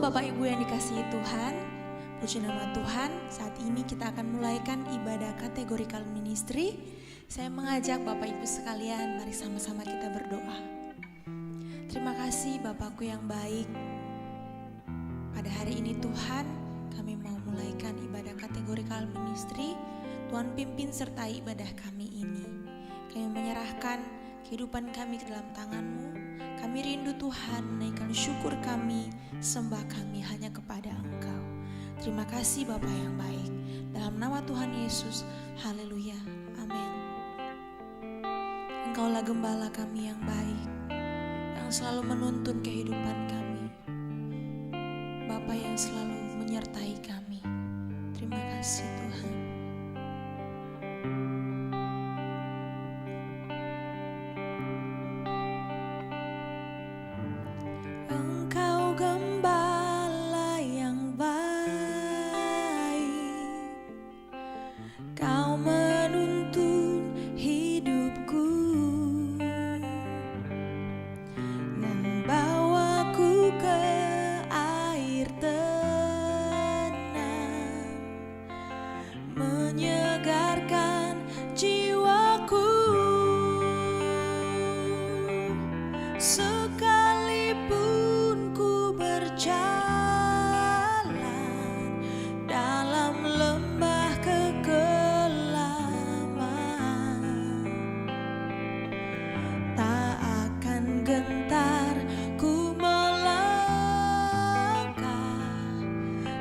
Bapak Ibu yang dikasihi Tuhan, puji nama Tuhan. Saat ini kita akan mulaikan ibadah kategorikal ministry. Saya mengajak Bapak Ibu sekalian, mari sama-sama kita berdoa. Terima kasih Bapakku yang baik. Pada hari ini Tuhan, kami mau mulaikan ibadah kategorikal ministry. Tuhan pimpin sertai ibadah kami ini. Kami menyerahkan kehidupan kami ke dalam tangan-Mu. Kami rindu Tuhan menaikkan syukur kami, sembah kami hanya kepada Engkau. Terima kasih Bapa yang baik. Dalam nama Tuhan Yesus, haleluya, amin. Engkaulah gembala kami yang baik, yang selalu menuntun kehidupan kami. Bapa yang selalu menyertai kami. Terima kasih Tuhan.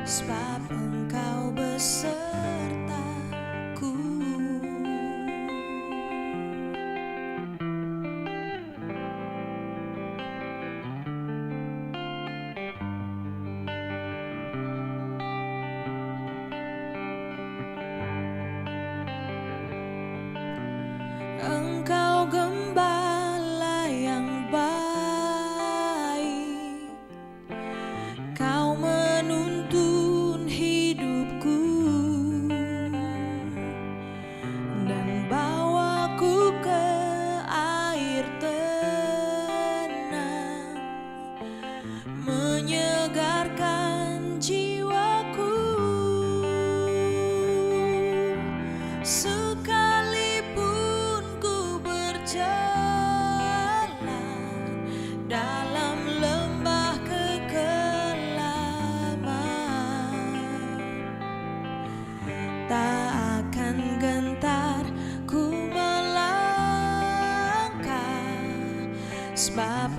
Sebab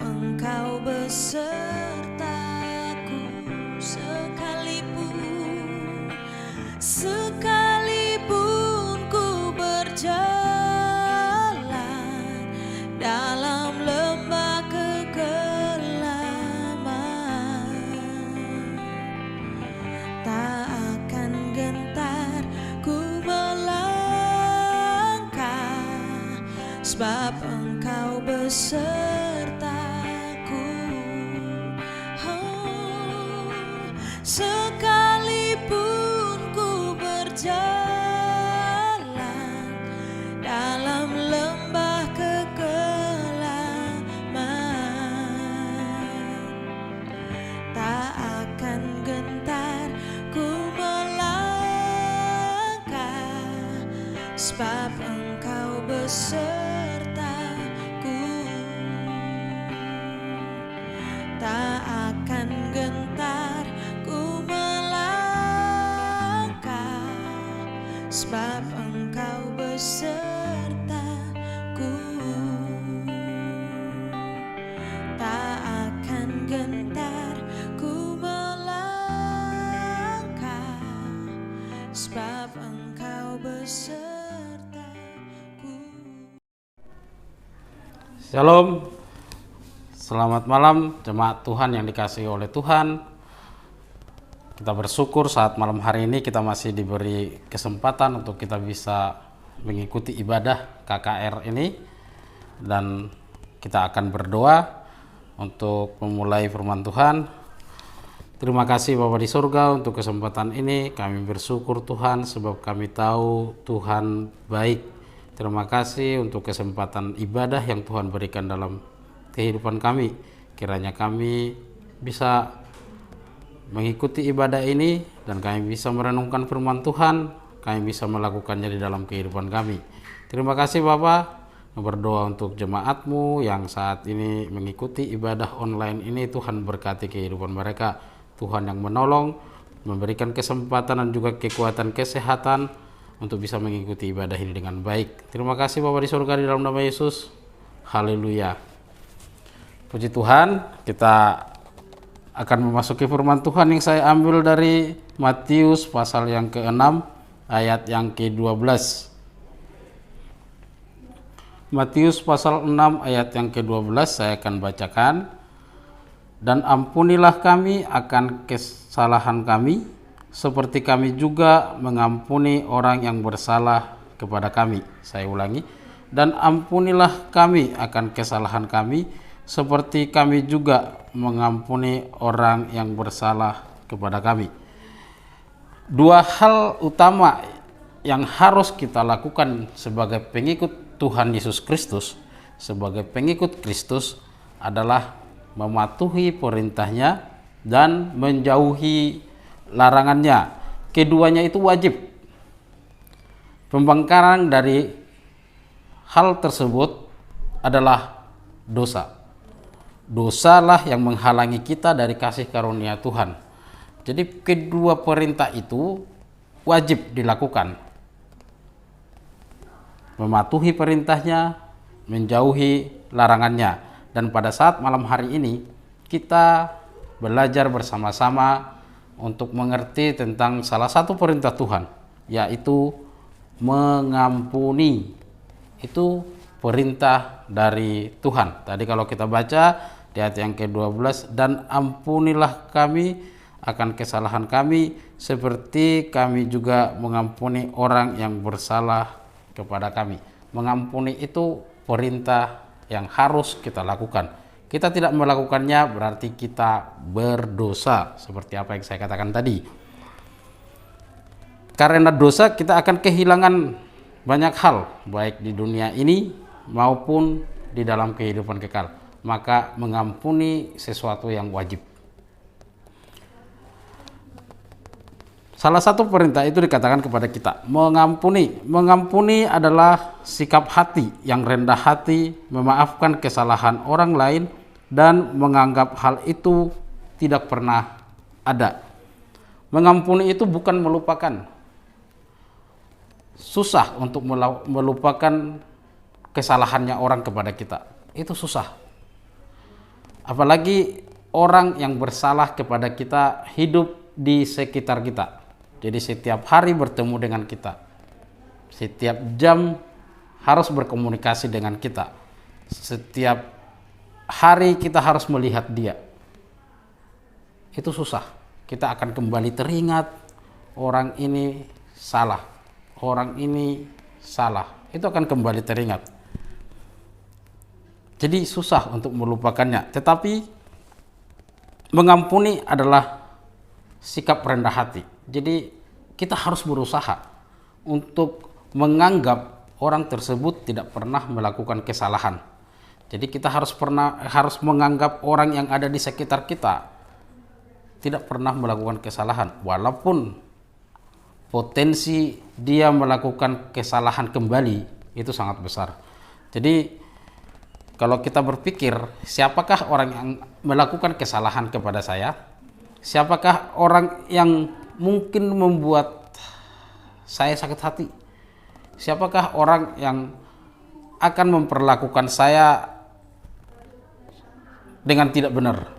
Engkau besertaku, sekalipun ku berjalan dalam lembah kekelaman, tak akan gentar ku melangkah, sebab Engkau besertaku. Sekalipun ku berjalan dalam lembah kekelaman, tak akan gentar ku melangkah, sebab Engkau besertaku. Tak akan gentar ku melangkah, sebab Engkau besertaku. Tak akan gentar ku melangkah, sebab Engkau besertaku. Shalom, selamat malam jemaat Tuhan yang dikasihi oleh Tuhan. Kita bersyukur saat malam hari ini kita masih diberi kesempatan untuk kita bisa mengikuti ibadah KKR ini, dan kita akan berdoa untuk memulai firman Tuhan. Terima kasih Bapa di surga untuk kesempatan ini. Kami bersyukur Tuhan sebab kami tahu Tuhan baik. Terima kasih untuk kesempatan ibadah yang Tuhan berikan dalam kehidupan kami. Kiranya kami bisa mengikuti ibadah ini dan kami bisa merenungkan firman Tuhan, kami bisa melakukannya di dalam kehidupan kami. Terima kasih Bapak. Berdoa untuk jemaat-Mu yang saat ini mengikuti ibadah online ini. Tuhan berkati kehidupan mereka. Tuhan yang menolong, memberikan kesempatan dan juga kekuatan kesehatan untuk bisa mengikuti ibadah ini dengan baik. Terima kasih Bapa di surga, di dalam nama Yesus. Haleluya. Puji Tuhan, kita akan memasuki firman Tuhan yang saya ambil dari Matius pasal yang ke-6 ayat yang ke-12. Matius pasal 6 ayat yang ke-12 saya akan bacakan. Dan ampunilah kami akan kesalahan kami, seperti kami juga mengampuni orang yang bersalah kepada kami. Saya ulangi. Dan ampunilah kami akan kesalahan kami, seperti kami juga mengampuni orang yang bersalah kepada kami. Dua hal utama yang harus kita lakukan sebagai pengikut Tuhan Yesus Kristus, sebagai pengikut Kristus adalah mematuhi perintahnya dan menjauhi larangannya. Keduanya itu wajib. Pembangkangan dari hal tersebut adalah dosa. Dosalah yang menghalangi kita dari kasih karunia Tuhan. Jadi kedua perintah itu wajib dilakukan. Mematuhi perintahnya, menjauhi larangannya. Dan pada saat malam hari ini kita belajar bersama-sama untuk mengerti tentang salah satu perintah Tuhan, yaitu mengampuni. Itu perintah dari Tuhan. Tadi kalau kita baca di ayat yang ke-12, dan ampunilah kami akan kesalahan kami, seperti kami juga mengampuni orang yang bersalah kepada kami. Mengampuni itu perintah yang harus kita lakukan. Kita tidak melakukannya berarti kita berdosa, seperti apa yang saya katakan tadi. Karena dosa kita akan kehilangan banyak hal, baik di dunia ini maupun di dalam kehidupan kekal. Maka mengampuni sesuatu yang wajib. Salah satu perintah itu dikatakan kepada kita, mengampuni. Mengampuni adalah sikap hati yang rendah hati, memaafkan kesalahan orang lain, dan menganggap hal itu tidak pernah ada. Mengampuni itu bukan melupakan. Susah untuk melupakan kesalahannya orang kepada kita. Itu susah. Apalagi orang yang bersalah kepada kita hidup di sekitar kita. Jadi setiap hari bertemu dengan kita, setiap jam harus berkomunikasi dengan kita, setiap hari kita harus melihat dia. Itu susah. Kita akan kembali teringat orang ini salah, orang ini salah. Itu akan kembali teringat. Jadi susah untuk melupakannya. Tetapi mengampuni adalah sikap rendah hati. Jadi kita harus berusaha untuk menganggap orang tersebut tidak pernah melakukan kesalahan. Jadi kita harus menganggap orang yang ada di sekitar kita tidak pernah melakukan kesalahan, walaupun potensi dia melakukan kesalahan kembali itu sangat besar. Jadi kalau kita berpikir, siapakah orang yang melakukan kesalahan kepada saya? Siapakah orang yang mungkin membuat saya sakit hati? Siapakah orang yang akan memperlakukan saya dengan tidak benar?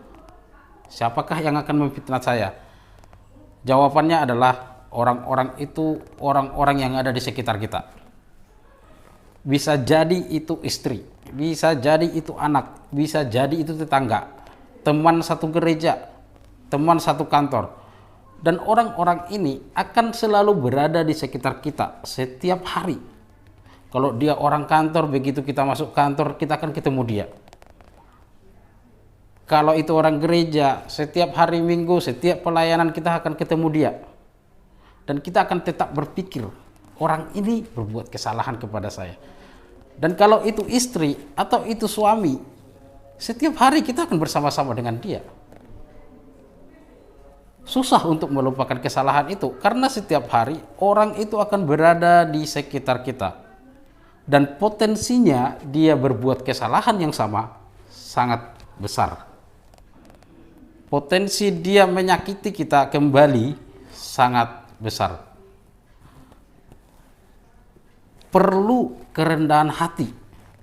Siapakah yang akan memfitnah saya? Jawabannya adalah orang-orang itu orang-orang yang ada di sekitar kita. Bisa jadi itu istri, bisa jadi itu anak, bisa jadi itu tetangga, teman satu gereja, teman satu kantor. Dan orang-orang ini akan selalu berada di sekitar kita setiap hari. Kalau dia orang kantor, begitu kita masuk kantor, kita akan ketemu dia. Kalau itu orang gereja, setiap hari Minggu, setiap pelayanan kita akan ketemu dia. Dan kita akan tetap berpikir, orang ini berbuat kesalahan kepada saya. Dan kalau itu istri atau itu suami, setiap hari kita akan bersama-sama dengan dia. susah untuk melupakan kesalahan itu karena setiap hari orang itu akan berada di sekitar kita dan potensinya dia berbuat kesalahan yang sama sangat besar. Potensi dia menyakiti kita kembali sangat besar. Perlu kerendahan hati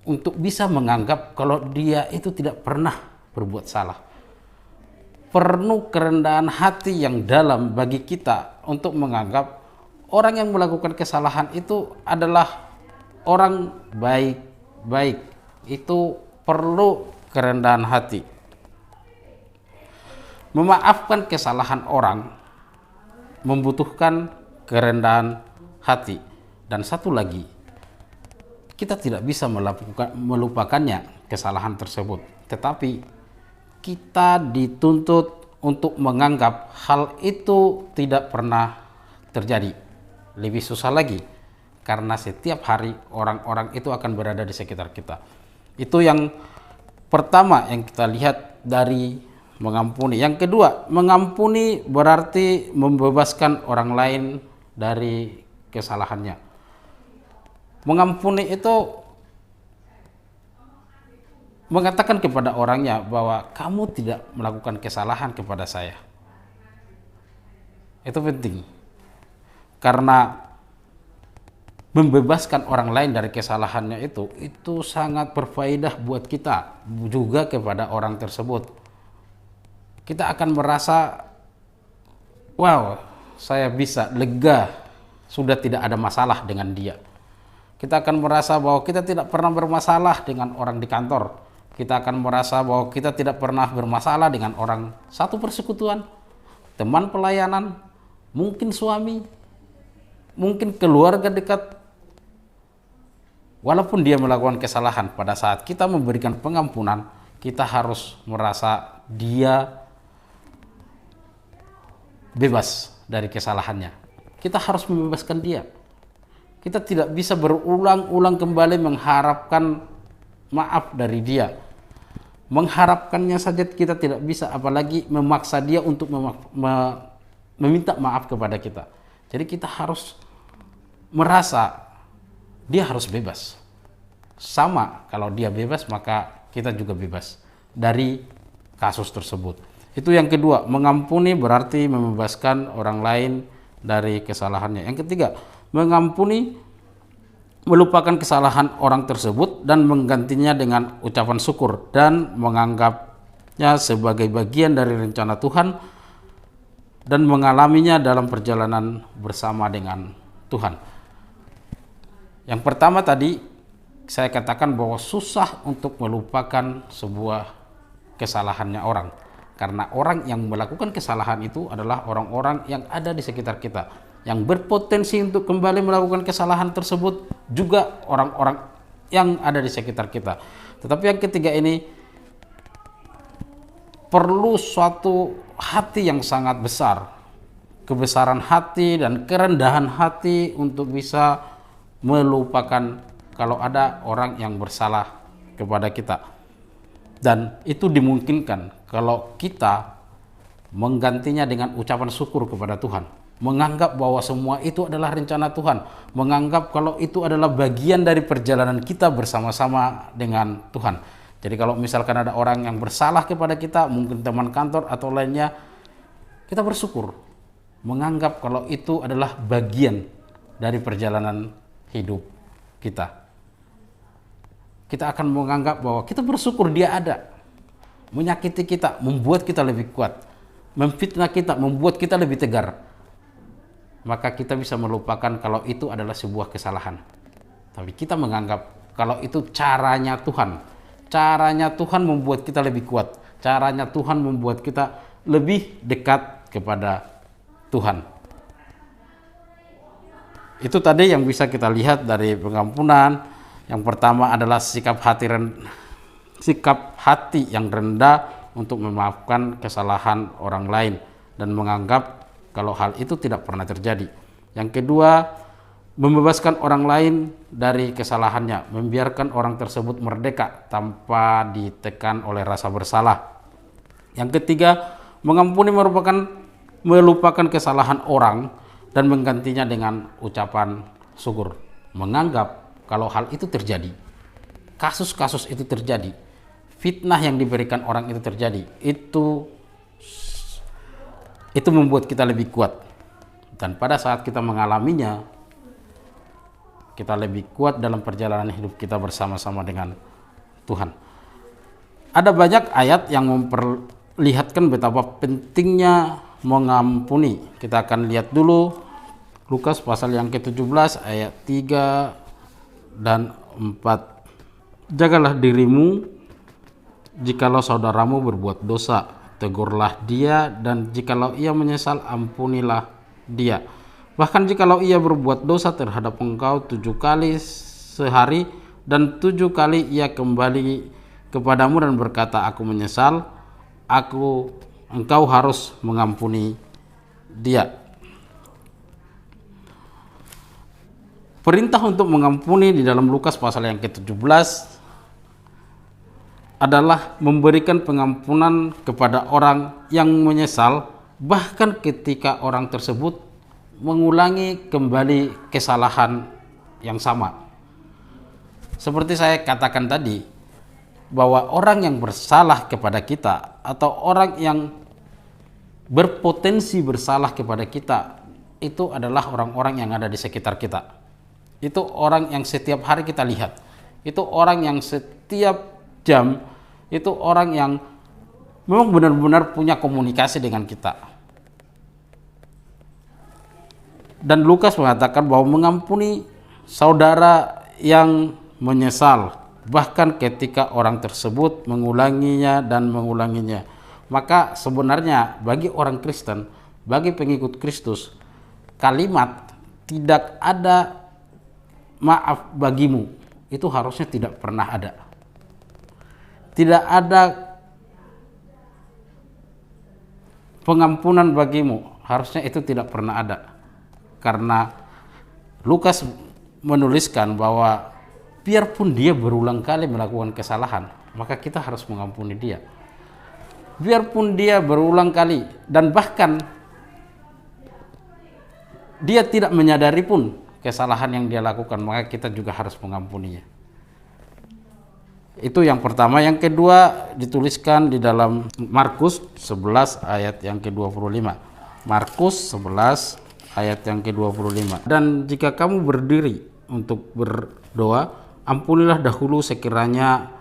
untuk bisa menganggap kalau dia itu tidak pernah berbuat salah. Perlu kerendahan hati yang dalam bagi kita untuk menganggap orang yang melakukan kesalahan itu adalah orang baik-baik. Itu perlu kerendahan hati. Memaafkan kesalahan orang membutuhkan kerendahan hati. Dan satu lagi, kita tidak bisa melupakannya kesalahan tersebut, tetapi kita dituntut untuk menganggap hal itu tidak pernah terjadi. Lebih susah lagi karena setiap hari orang-orang itu akan berada di sekitar kita. Itu yang pertama yang kita lihat dari mengampuni. Yang kedua, mengampuni berarti membebaskan orang lain dari kesalahannya. Mengampuni itu mengatakan kepada orangnya bahwa kamu tidak melakukan kesalahan kepada saya. Itu penting. Karena membebaskan orang lain dari kesalahannya itu sangat berfaedah buat kita, juga kepada orang tersebut. Kita akan merasa, wow, saya bisa lega, sudah tidak ada masalah dengan dia. Kita akan merasa bahwa kita tidak pernah bermasalah dengan orang di kantor. Kita akan merasa bahwa kita tidak pernah bermasalah dengan orang satu persekutuan, teman pelayanan, mungkin suami, mungkin keluarga dekat. Walaupun dia melakukan kesalahan, pada saat kita memberikan pengampunan, kita harus merasa dia bebas dari kesalahannya. Kita harus membebaskan dia. Kita tidak bisa berulang-ulang kembali mengharapkan maaf dari dia. Mengharapkannya saja kita tidak bisa, apalagi memaksa dia untuk meminta maaf kepada kita. Jadi kita harus merasa dia harus bebas. Sama, kalau dia bebas maka kita juga bebas dari kasus tersebut. Itu yang kedua, mengampuni berarti membebaskan orang lain dari kesalahannya. Yang ketiga, mengampuni melupakan kesalahan orang tersebut dan menggantinya dengan ucapan syukur dan menganggapnya sebagai bagian dari rencana Tuhan dan mengalaminya dalam perjalanan bersama dengan Tuhan. Yang pertama tadi saya katakan bahwa susah untuk melupakan sebuah kesalahannya orang, karena orang yang melakukan kesalahan itu adalah orang-orang yang ada di sekitar kita, yang berpotensi untuk kembali melakukan kesalahan tersebut juga orang-orang yang ada di sekitar kita. Tetapi yang ketiga ini perlu suatu hati yang sangat besar, kebesaran hati dan kerendahan hati untuk bisa melupakan kalau ada orang yang bersalah kepada kita. Dan itu dimungkinkan kalau kita menggantinya dengan ucapan syukur kepada Tuhan. Menganggap bahwa semua itu adalah rencana Tuhan, menganggap kalau itu adalah bagian dari perjalanan kita bersama-sama dengan Tuhan. Jadi kalau misalkan ada orang yang bersalah kepada kita, mungkin teman kantor atau lainnya, kita bersyukur, menganggap kalau itu adalah bagian dari perjalanan hidup kita. Kita akan menganggap bahwa kita bersyukur dia ada, menyakiti kita, membuat kita lebih kuat, memfitnah kita, membuat kita lebih tegar. Maka kita bisa melupakan kalau itu adalah sebuah kesalahan. Tapi kita menganggap kalau itu caranya Tuhan. Caranya Tuhan membuat kita lebih kuat. Caranya Tuhan membuat kita lebih dekat kepada Tuhan. Itu tadi yang bisa kita lihat dari pengampunan. Yang pertama adalah sikap hati yang rendah untuk memaafkan kesalahan orang lain dan menganggap kalau hal itu tidak pernah terjadi. Yang kedua, membebaskan orang lain dari kesalahannya, membiarkan orang tersebut merdeka tanpa ditekan oleh rasa bersalah. Yang ketiga, mengampuni merupakan melupakan kesalahan orang dan menggantinya dengan ucapan syukur. Menganggap kalau hal itu terjadi, kasus-kasus itu terjadi, fitnah yang diberikan orang itu terjadi, itu membuat kita lebih kuat. Dan pada saat kita mengalaminya, kita lebih kuat dalam perjalanan hidup kita bersama-sama dengan Tuhan. Ada banyak ayat yang memperlihatkan betapa pentingnya mengampuni. Kita akan lihat dulu Lukas pasal yang ke-17 ayat 3 dan 4. Jagalah dirimu, jikalau saudaramu berbuat dosa, tegurlah dia, dan jikalau ia menyesal, ampunilah dia. Bahkan jikalau ia berbuat dosa terhadap engkau 7 kali sehari, dan 7 kali ia kembali kepadamu dan berkata, aku menyesal, engkau harus mengampuni dia. Perintah untuk mengampuni di dalam Lukas pasal yang ke-17 adalah memberikan pengampunan kepada orang yang menyesal, bahkan ketika orang tersebut mengulangi kembali kesalahan yang sama. Seperti saya katakan tadi, bahwa orang yang bersalah kepada kita atau orang yang berpotensi bersalah kepada kita itu adalah orang-orang yang ada di sekitar kita. Itu orang yang setiap hari kita lihat. Itu orang yang setiap jam, itu orang yang memang benar-benar punya komunikasi dengan kita. Dan Lukas mengatakan bahwa mengampuni saudara yang menyesal, bahkan ketika orang tersebut mengulanginya dan mengulanginya. Maka sebenarnya bagi orang Kristen, bagi pengikut Kristus, kalimat tidak ada maaf bagimu itu harusnya tidak pernah ada. Tidak ada pengampunan bagimu, harusnya itu tidak pernah ada. Karena Lukas menuliskan bahwa biarpun dia berulang kali melakukan kesalahan, maka kita harus mengampuni dia. Biarpun dia berulang kali dan bahkan dia tidak menyadari pun kesalahan yang dia lakukan, maka kita juga harus mengampuninya. Itu yang pertama. Yang kedua dituliskan di dalam Markus 11 ayat yang ke-25. Markus 11 ayat yang ke-25. Dan jika kamu berdiri untuk berdoa, ampunilah dahulu sekiranya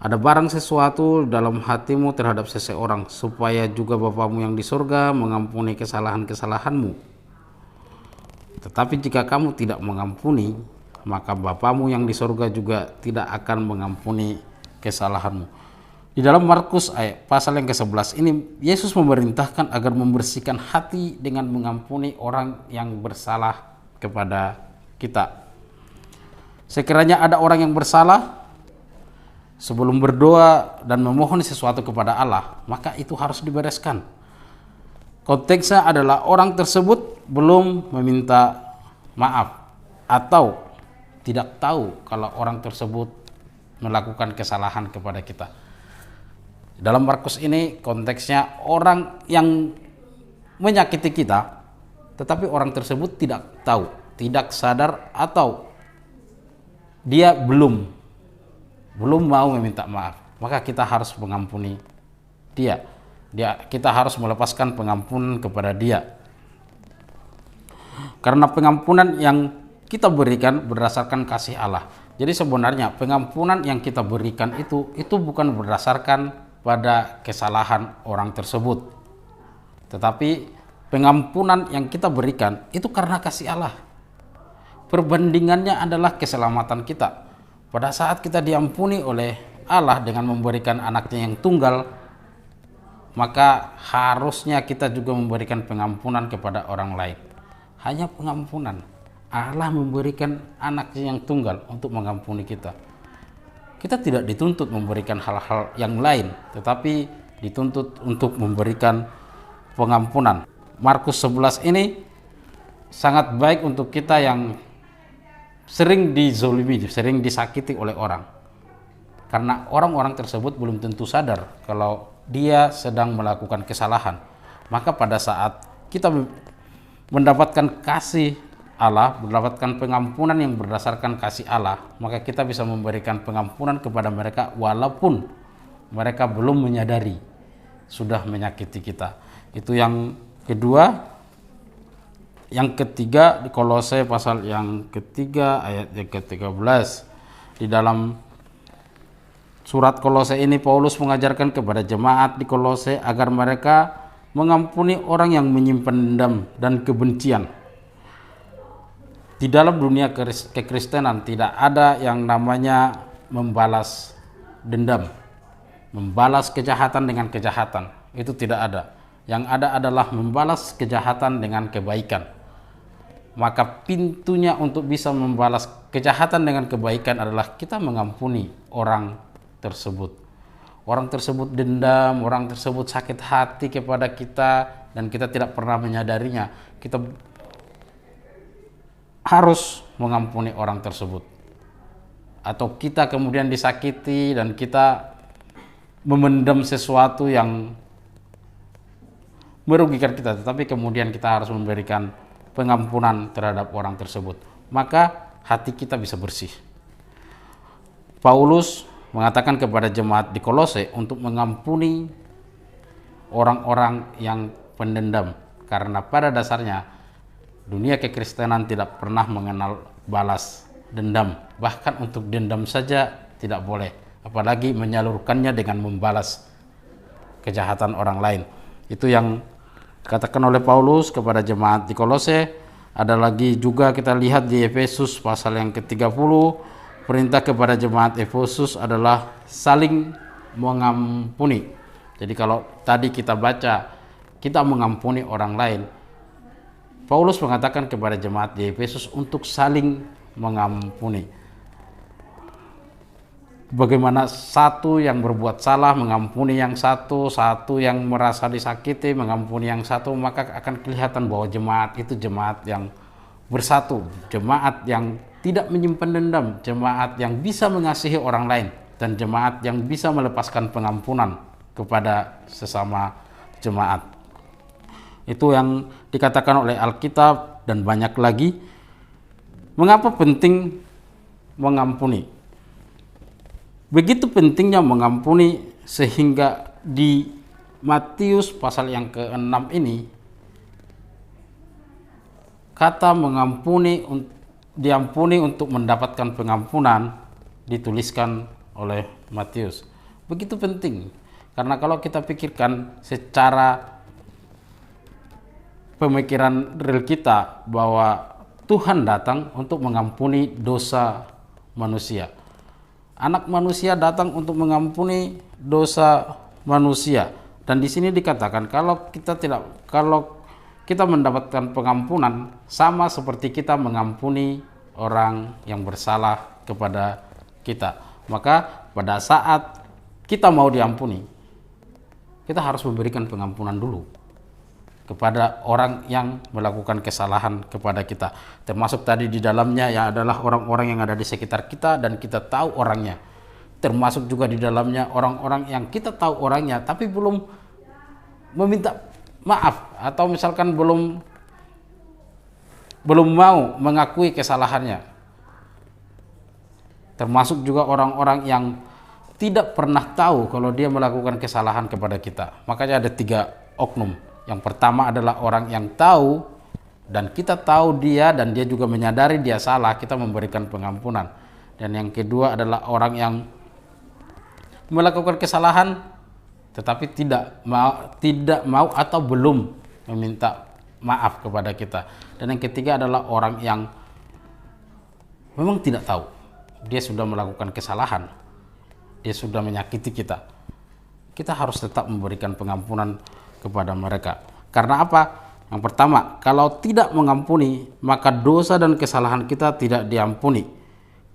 ada barang sesuatu dalam hatimu terhadap seseorang, supaya juga Bapamu yang di surga mengampuni kesalahan-kesalahanmu. Tetapi jika kamu tidak mengampuni, maka Bapamu yang di surga juga tidak akan mengampuni kesalahanmu. Di dalam Markus pasal yang ke-11 ini, Yesus memerintahkan agar membersihkan hati dengan mengampuni orang yang bersalah kepada kita. Sekiranya ada orang yang bersalah, sebelum berdoa dan memohon sesuatu kepada Allah, maka itu harus dibereskan. Konteksnya adalah orang tersebut belum meminta maaf atau tidak tahu kalau orang tersebut melakukan kesalahan kepada kita. Dalam Markus ini konteksnya orang yang menyakiti kita, tetapi orang tersebut tidak tahu, tidak sadar, atau dia belum mau meminta maaf. Maka kita harus mengampuni dia. Kita harus melepaskan pengampunan kepada dia. Karena pengampunan yang kita berikan berdasarkan kasih Allah. Jadi sebenarnya pengampunan yang kita berikan itu bukan berdasarkan pada kesalahan orang tersebut. Tetapi pengampunan yang kita berikan itu karena kasih Allah. Perbandingannya adalah keselamatan kita. Pada saat kita diampuni oleh Allah dengan memberikan anaknya yang tunggal, maka harusnya kita juga memberikan pengampunan kepada orang lain. Hanya pengampunan. Allah memberikan anaknya yang tunggal untuk mengampuni kita. Kita tidak dituntut memberikan hal-hal yang lain, tetapi dituntut untuk memberikan pengampunan. Markus 11 ini sangat baik untuk kita yang sering dizolimi, sering disakiti oleh orang. Karena orang-orang tersebut belum tentu sadar kalau dia sedang melakukan kesalahan. Maka pada saat kita mendapatkan kasih Allah, mendapatkan pengampunan yang berdasarkan kasih Allah, maka kita bisa memberikan pengampunan kepada mereka walaupun mereka belum menyadari sudah menyakiti kita. Itu yang kedua. Yang ketiga, di Kolose pasal yang ketiga ayat yang ke-13. Di dalam surat Kolose ini Paulus mengajarkan kepada jemaat di Kolose agar mereka mengampuni orang yang menyimpan dendam dan kebencian. Di dalam dunia kekristenan tidak ada yang namanya membalas dendam, membalas kejahatan dengan kejahatan. Itu tidak ada. Yang ada adalah membalas kejahatan dengan kebaikan. Maka pintunya untuk bisa membalas kejahatan dengan kebaikan adalah kita mengampuni orang tersebut. Orang tersebut dendam, orang tersebut sakit hati kepada kita dan kita tidak pernah menyadarinya. Kita harus mengampuni orang tersebut. Atau kita kemudian disakiti dan kita memendam sesuatu yang merugikan kita, tetapi kemudian kita harus memberikan pengampunan terhadap orang tersebut, maka hati kita bisa bersih. Paulus mengatakan kepada jemaat di Kolose untuk mengampuni orang-orang yang pendendam, karena pada dasarnya dunia kekristenan tidak pernah mengenal balas dendam. Bahkan untuk dendam saja tidak boleh, apalagi menyalurkannya dengan membalas kejahatan orang lain. Itu yang katakan oleh Paulus kepada jemaat di Kolose. Ada lagi juga kita lihat di Efesus pasal yang ke-30, perintah kepada jemaat Efesus adalah saling mengampuni. Jadi kalau tadi kita baca kita mengampuni orang lain, Paulus mengatakan kepada jemaat di Efesus untuk saling mengampuni. Bagaimana satu yang berbuat salah mengampuni yang satu, satu yang merasa disakiti mengampuni yang satu, maka akan kelihatan bahwa jemaat itu jemaat yang bersatu, jemaat yang tidak menyimpan dendam, jemaat yang bisa mengasihi orang lain, dan jemaat yang bisa melepaskan pengampunan kepada sesama jemaat. Itu yang dikatakan oleh Alkitab dan banyak lagi. Mengapa penting mengampuni? Begitu pentingnya mengampuni sehingga di Matius pasal yang ke-6 ini kata mengampuni, diampuni untuk mendapatkan pengampunan dituliskan oleh Matius. Begitu penting, karena kalau kita pikirkan secara pemikiran real kita bahwa Tuhan datang untuk mengampuni dosa manusia. Anak manusia datang untuk mengampuni dosa manusia. Dan di sini dikatakan kalau kita mendapatkan pengampunan sama seperti kita mengampuni orang yang bersalah kepada kita. Maka pada saat kita mau diampuni, kita harus memberikan pengampunan dulu kepada orang yang melakukan kesalahan kepada kita, termasuk tadi di dalamnya yang adalah orang-orang yang ada di sekitar kita dan kita tahu orangnya, termasuk juga di dalamnya orang-orang yang kita tahu orangnya tapi belum meminta maaf atau misalkan belum mau mengakui kesalahannya, termasuk juga orang-orang yang tidak pernah tahu kalau dia melakukan kesalahan kepada kita. Makanya ada 3 oknum. Yang pertama adalah orang yang tahu dan kita tahu dia dan dia juga menyadari dia salah, kita memberikan pengampunan. Dan yang kedua adalah orang yang melakukan kesalahan tetapi tidak mau atau belum meminta maaf kepada kita. Dan yang ketiga adalah orang yang memang tidak tahu dia sudah melakukan kesalahan, dia sudah menyakiti kita. Kita harus tetap memberikan pengampunan kepada mereka. Karena apa? Yang pertama, kalau tidak mengampuni, maka dosa dan kesalahan kita tidak diampuni.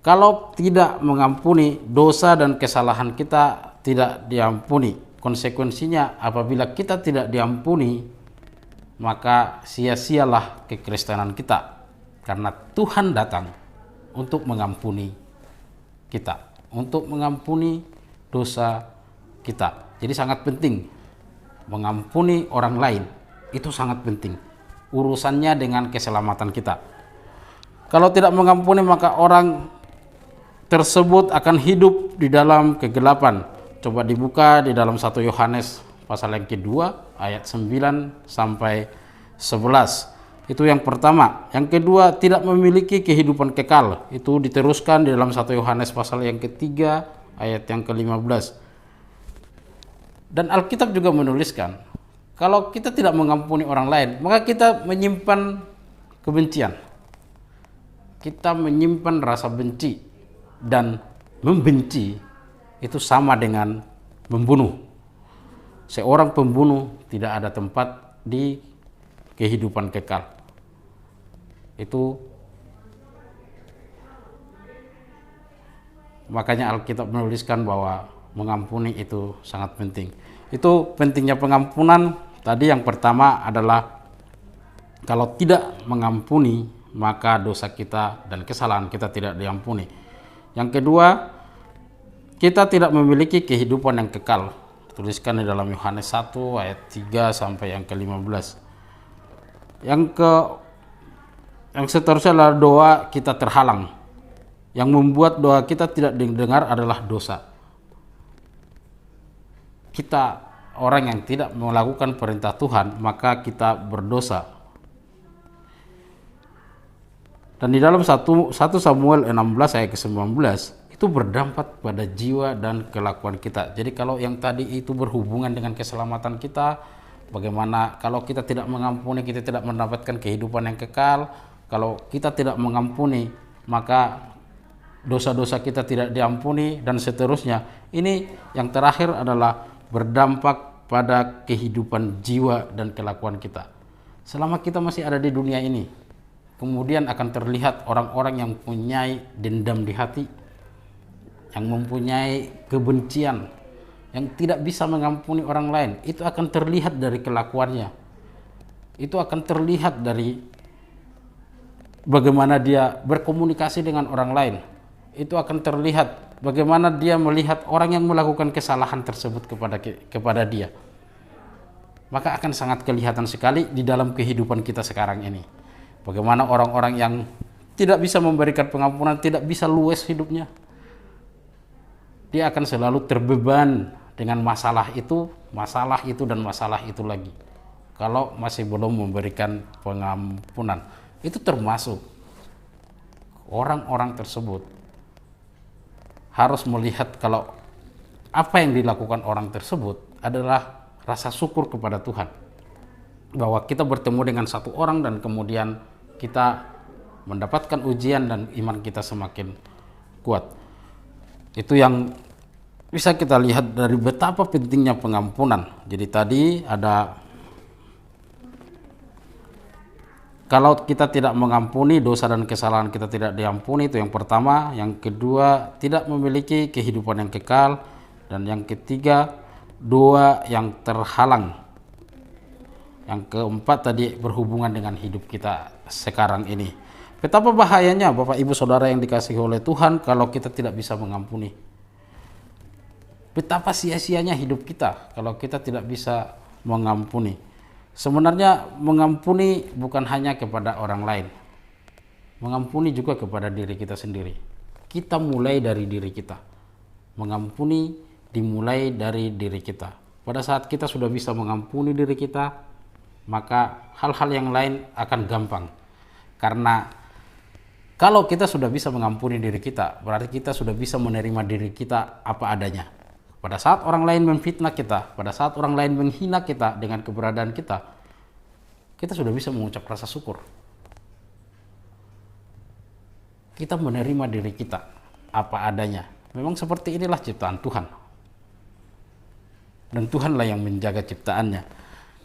Kalau tidak mengampuni, dosa dan kesalahan kita tidak diampuni. Konsekuensinya, apabila kita tidak diampuni, maka sia-sialah kekristenan kita. Karena Tuhan datang untuk mengampuni kita, untuk mengampuni dosa kita. Jadi sangat penting mengampuni orang lain, itu sangat penting. urusannya dengan keselamatan kita. Kalau tidak mengampuni, maka orang tersebut akan hidup di dalam kegelapan. Coba dibuka di dalam 1 Yohanes pasal yang kedua ayat 9 sampai 11. Itu yang pertama. Yang kedua, tidak memiliki kehidupan kekal. Itu diteruskan di dalam 1 Yohanes pasal yang ketiga ayat yang ke-15. Dan Alkitab juga menuliskan, kalau kita tidak mengampuni orang lain, maka kita menyimpan kebencian. Kita menyimpan rasa benci, dan membenci itu sama dengan membunuh. Seorang pembunuh tidak ada tempat di kehidupan kekal. Itu makanya Alkitab menuliskan bahwa mengampuni itu sangat penting. Itu pentingnya pengampunan. Tadi yang pertama adalah kalau tidak mengampuni, maka dosa kita dan kesalahan kita tidak diampuni. Yang kedua, kita tidak memiliki kehidupan yang kekal. Tuliskan di dalam Yohanes 1 ayat 3 sampai yang ke-15. Yang seterusnya adalah doa kita terhalang. Yang membuat doa kita tidak didengar adalah dosa. Kita orang yang tidak melakukan perintah Tuhan, maka kita berdosa. Dan di dalam 1 Samuel 16 ayat ke-19 itu berdampak pada jiwa dan kelakuan kita. Jadi kalau yang tadi itu berhubungan dengan keselamatan kita, bagaimana kalau kita tidak mengampuni, kita tidak mendapatkan kehidupan yang kekal. Kalau kita tidak mengampuni, maka dosa-dosa kita tidak diampuni, dan seterusnya. Ini yang terakhir adalah berdampak pada kehidupan jiwa dan kelakuan kita. Selama kita masih ada di dunia ini, kemudian akan terlihat orang-orang yang mempunyai dendam di hati, yang mempunyai kebencian, yang tidak bisa mengampuni orang lain. Itu akan terlihat dari kelakuannya. Itu akan terlihat dari bagaimana dia berkomunikasi dengan orang lain. Itu akan terlihat bagaimana dia melihat orang yang melakukan kesalahan tersebut kepada dia. Maka akan sangat kelihatan sekali di dalam kehidupan kita sekarang ini. Bagaimana orang-orang yang tidak bisa memberikan pengampunan, tidak bisa luwes hidupnya. Dia akan selalu terbeban dengan masalah itu dan masalah itu lagi. Kalau masih belum memberikan pengampunan. Itu termasuk orang-orang tersebut harus melihat kalau apa yang dilakukan orang tersebut adalah rasa syukur kepada Tuhan. Bahwa kita bertemu dengan satu orang dan kemudian kita mendapatkan ujian dan iman kita semakin kuat. Itu yang bisa kita lihat dari betapa pentingnya pengampunan. Jadi tadi ada, kalau kita tidak mengampuni, dosa dan kesalahan kita tidak diampuni, itu yang pertama. Yang kedua, tidak memiliki kehidupan yang kekal. Dan yang ketiga, doa yang terhalang. Yang keempat tadi berhubungan dengan hidup kita sekarang ini. Betapa bahayanya Bapak Ibu Saudara yang dikasihi oleh Tuhan kalau kita tidak bisa mengampuni. Betapa sia-sianya hidup kita kalau kita tidak bisa mengampuni. Sebenarnya mengampuni bukan hanya kepada orang lain. Mengampuni juga kepada diri kita sendiri. Kita mulai dari diri kita. Mengampuni dimulai dari diri kita. Pada saat kita sudah bisa mengampuni diri kita, maka hal-hal yang lain akan gampang. Karena kalau kita sudah bisa mengampuni diri kita, berarti kita sudah bisa menerima diri kita apa adanya. Pada saat orang lain memfitnah kita, pada saat orang lain menghina kita dengan keberadaan kita, kita sudah bisa mengucap rasa syukur. Kita menerima diri kita apa adanya. Memang seperti inilah ciptaan Tuhan. Dan Tuhanlah yang menjaga ciptaannya.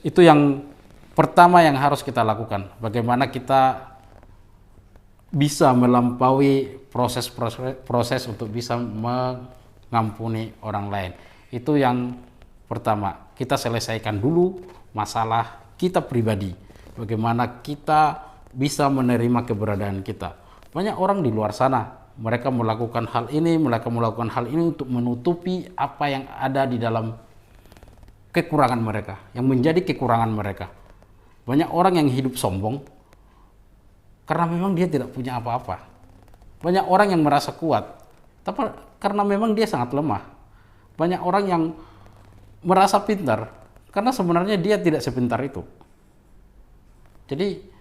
Itu yang pertama yang harus kita lakukan. Bagaimana kita bisa melampaui proses untuk bisa mengampuni orang lain. Itu yang pertama. Kita selesaikan dulu masalah kita pribadi. Bagaimana kita bisa menerima keberadaan kita. Banyak orang di luar sana, mereka melakukan hal ini untuk menutupi apa yang ada di dalam kekurangan mereka, yang menjadi kekurangan mereka. Banyak orang yang hidup sombong karena memang dia tidak punya apa-apa. Banyak orang yang merasa kuat, tapi karena memang dia sangat lemah. Banyak orang yang merasa pintar karena sebenarnya dia tidak sepintar itu. Jadi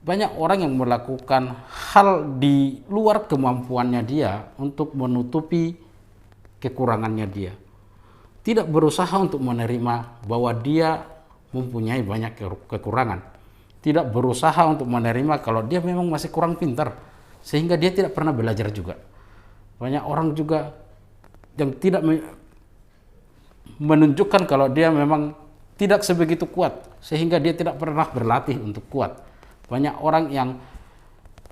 banyak orang yang melakukan hal di luar kemampuannya dia untuk menutupi kekurangannya dia. Tidak berusaha untuk menerima bahwa dia mempunyai banyak kekurangan. Tidak berusaha untuk menerima kalau dia memang masih kurang pintar, sehingga dia tidak pernah belajar juga. Banyak orang juga yang tidak menunjukkan kalau dia memang tidak sebegitu kuat, sehingga dia tidak pernah berlatih untuk kuat. Banyak orang yang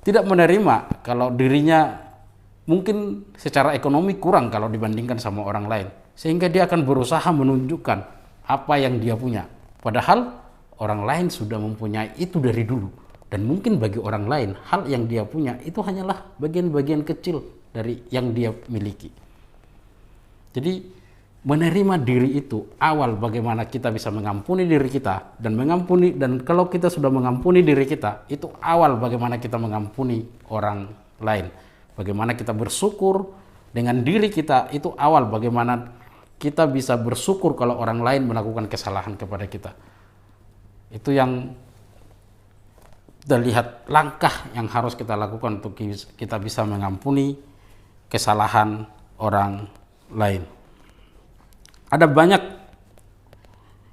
tidak menerima kalau dirinya mungkin secara ekonomi kurang kalau dibandingkan sama orang lain, sehingga dia akan berusaha menunjukkan apa yang dia punya, padahal orang lain sudah mempunyai itu dari dulu. Dan mungkin bagi orang lain hal yang dia punya itu hanyalah bagian-bagian kecil dari yang dia miliki. Jadi menerima diri itu awal bagaimana kita bisa mengampuni diri kita, dan kalau kita sudah mengampuni diri kita, itu awal bagaimana kita mengampuni orang lain. Bagaimana kita bersyukur dengan diri kita, itu awal bagaimana kita bisa bersyukur kalau orang lain melakukan kesalahan kepada kita. Itu yang kita lihat langkah yang harus kita lakukan untuk kita bisa mengampuni kesalahan orang lain. Ada banyak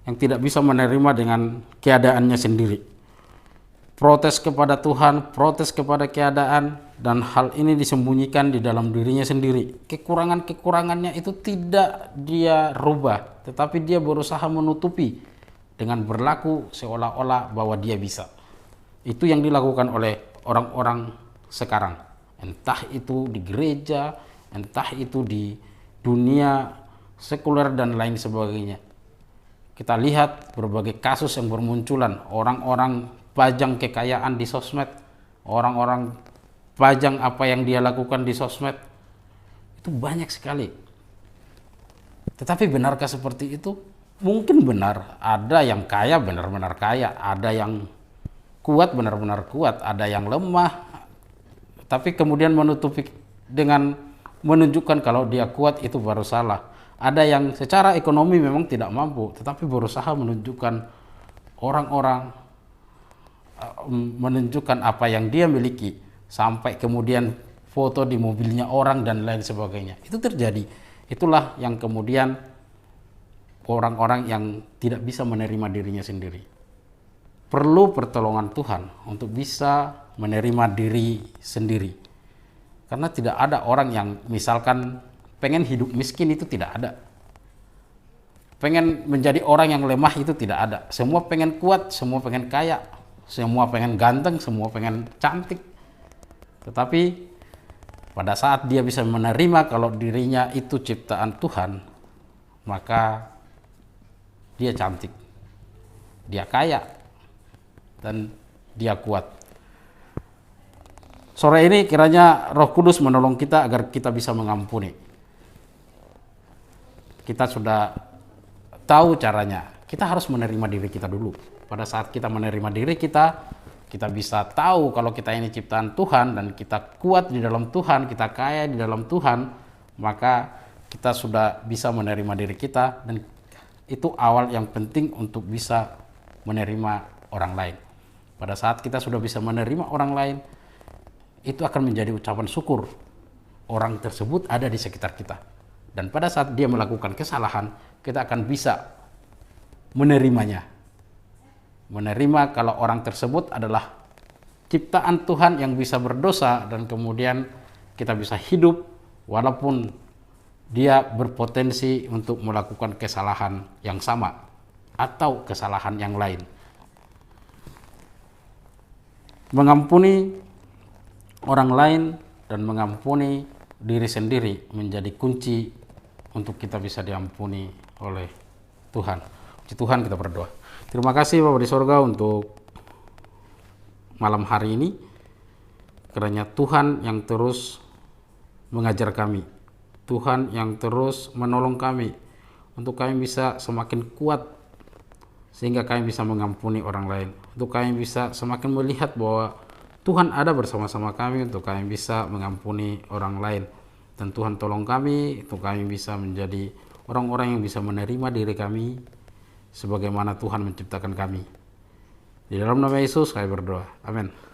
yang tidak bisa menerima dengan keadaannya sendiri. Protes kepada Tuhan, protes kepada keadaan, dan hal ini disembunyikan di dalam dirinya sendiri. Kekurangan-kekurangannya itu tidak dia rubah, tetapi dia berusaha menutupi dengan berlaku seolah-olah bahwa dia bisa. Itu yang dilakukan oleh orang-orang sekarang. Entah itu di gereja, entah itu di dunia sekuler dan lain sebagainya. Kita lihat berbagai kasus yang bermunculan, orang-orang pajang kekayaan di sosmed, orang-orang pajang apa yang dia lakukan di sosmed. Itu banyak sekali. Tetapi benarkah seperti itu? Mungkin benar, ada yang kaya benar-benar kaya, ada yang kuat benar-benar kuat, ada yang lemah, tapi kemudian menutupi dengan menunjukkan kalau dia kuat itu baru salah. Ada yang secara ekonomi memang tidak mampu, tetapi berusaha menunjukkan orang-orang, menunjukkan apa yang dia miliki, sampai kemudian foto di mobilnya orang dan lain sebagainya. Itu terjadi. Itulah yang kemudian orang-orang yang tidak bisa menerima dirinya sendiri. Perlu pertolongan Tuhan untuk bisa menerima diri sendiri. Karena tidak ada orang yang misalkan pengen hidup miskin, itu tidak ada. Pengen menjadi orang yang lemah, itu tidak ada. Semua pengen kuat, semua pengen kaya, semua pengen ganteng, semua pengen cantik. Tetapi pada saat dia bisa menerima kalau dirinya itu ciptaan Tuhan, maka dia cantik, dia kaya, dan dia kuat. Sore ini kiranya Roh Kudus menolong kita agar kita bisa mengampuni. Kita sudah tahu caranya. Kita harus menerima diri kita dulu. Pada saat kita menerima diri kita bisa tahu kalau kita ini ciptaan Tuhan dan kita kuat di dalam Tuhan, kita kaya di dalam Tuhan, maka kita sudah bisa menerima diri kita, dan itu awal yang penting untuk bisa menerima orang lain. Pada saat kita sudah bisa menerima orang lain, itu akan menjadi ucapan syukur. Orang tersebut ada di sekitar kita. Dan pada saat dia melakukan kesalahan, kita akan bisa menerimanya. Menerima kalau orang tersebut adalah ciptaan Tuhan yang bisa berdosa, dan kemudian kita bisa hidup walaupun dia berpotensi untuk melakukan kesalahan yang sama atau kesalahan yang lain. Mengampuni orang lain dan mengampuni diri sendiri menjadi kunci untuk kita bisa diampuni oleh Tuhan. Puji Tuhan, kita berdoa. Terima kasih Bapa di sorga untuk malam hari ini. Kiranya Tuhan yang terus mengajar kami, Tuhan yang terus menolong kami untuk kami bisa semakin kuat sehingga kami bisa mengampuni orang lain, untuk kami bisa semakin melihat bahwa Tuhan ada bersama-sama kami, untuk kami bisa mengampuni orang lain. Dan Tuhan tolong kami untuk kami bisa menjadi orang-orang yang bisa menerima diri kami sebagaimana Tuhan menciptakan kami. Di dalam nama Yesus kami berdoa. Amin.